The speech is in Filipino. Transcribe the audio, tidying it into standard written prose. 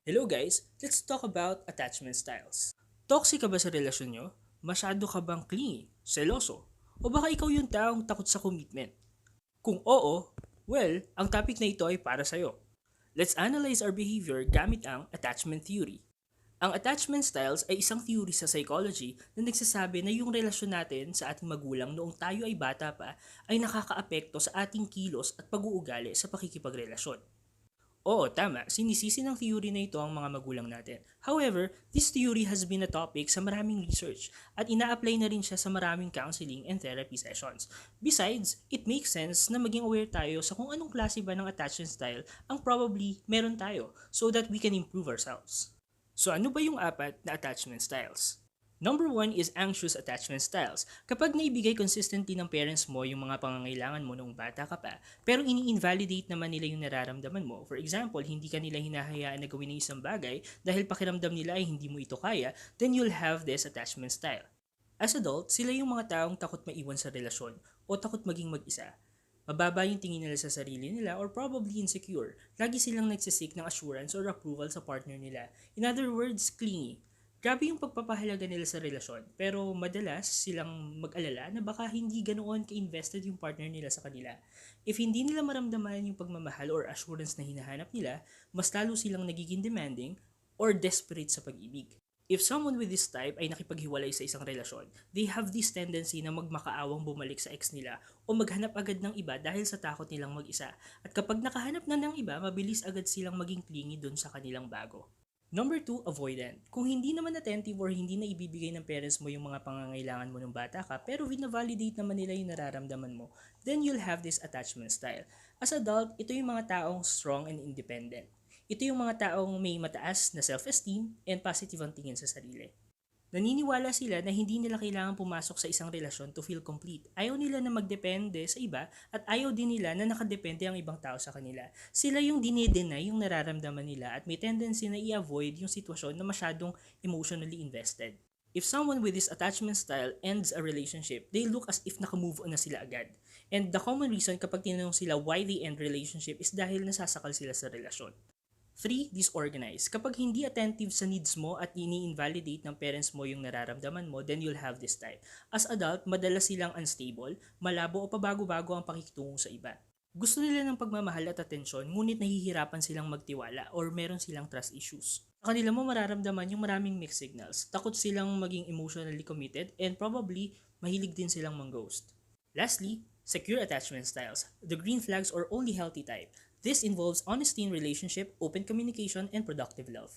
Hello guys, let's talk about attachment styles. Toxic ka ba sa relasyon nyo? Masyado ka bang clingy, seloso? O baka ikaw yung taong takot sa commitment? Kung oo, well, ang topic na ito ay para sa'yo. Let's analyze our behavior gamit ang attachment theory. Ang attachment styles ay isang theory sa psychology na nagsasabi na yung relasyon natin sa ating magulang noong tayo ay bata pa ay nakakaapekto sa ating kilos at pag-uugali sa pakikipagrelasyon. Oo, tama. Sinisisi ng theory na ito ang mga magulang natin. However, this theory has been a topic sa maraming research at ina-apply na rin siya sa maraming counseling and therapy sessions. Besides, it makes sense na maging aware tayo sa kung anong klase ba ng attachment style ang probably meron tayo so that we can improve ourselves. So ano ba yung apat na attachment styles? Number one is anxious attachment styles. Kapag naibigay consistently ng parents mo yung mga pangangailangan mo noong bata ka pa, pero ini-invalidate naman nila yung nararamdaman mo. For example, hindi ka nila hinahayaan na gawin ng isang bagay dahil pakiramdam nila ay hindi mo ito kaya, then you'll have this attachment style. As adults, sila yung mga taong takot maiwan sa relasyon o takot maging mag-isa. Mababa yung tingin nila sa sarili nila or probably insecure. Lagi silang nagsisik ng assurance or approval sa partner nila. In other words, clingy. Grabe yung pagpapahalaga nila sa relasyon, pero madalas silang mag-alala na baka hindi ganoon ka-invested yung partner nila sa kanila. If hindi nila maramdaman yung pagmamahal or assurance na hinahanap nila, mas lalo silang nagiging demanding or desperate sa pag-ibig. If someone with this type ay nakipaghiwalay sa isang relasyon, they have this tendency na magmakaawang bumalik sa ex nila o maghanap agad ng iba dahil sa takot nilang mag-isa. At kapag nakahanap na ng iba, mabilis agad silang maging clingy dun sa kanilang bago. Number two, avoidant. Kung hindi naman attentive or hindi na ibibigay ng parents mo yung mga pangangailangan mo nung bata ka, pero vina-validate naman nila yung nararamdaman mo, then you'll have this attachment style. As adult, ito yung mga taong strong and independent. Ito yung mga taong may mataas na self-esteem and positive ang tingin sa sarili. Naniniwala sila na hindi nila kailangan pumasok sa isang relasyon to feel complete. Ayaw nila na magdepende sa iba at ayaw din nila na nakadepende ang ibang tao sa kanila. Sila yung dinideny yung nararamdaman nila at may tendency na i-avoid yung sitwasyon na masyadong emotionally invested. If someone with this attachment style ends a relationship, they look as if nakamove on na sila agad. And the common reason kapag tinanong sila why they end relationship is dahil nasasakal sila sa relasyon. 3. Disorganized. Kapag hindi attentive sa needs mo at ini-invalidate ng parents mo yung nararamdaman mo, then you'll have this type. As adult, madalas silang unstable, malabo o pabago-bago ang pakikitungo sa iba. Gusto nila ng pagmamahal at atensyon, ngunit nahihirapan silang magtiwala or meron silang trust issues. Sa kanila mo mararamdaman yung maraming mixed signals. Takot silang maging emotionally committed and probably mahilig din silang mang-ghost. Lastly, secure attachment styles. The green flags or only healthy type. This involves honesty in relationship, open communication, and productive love.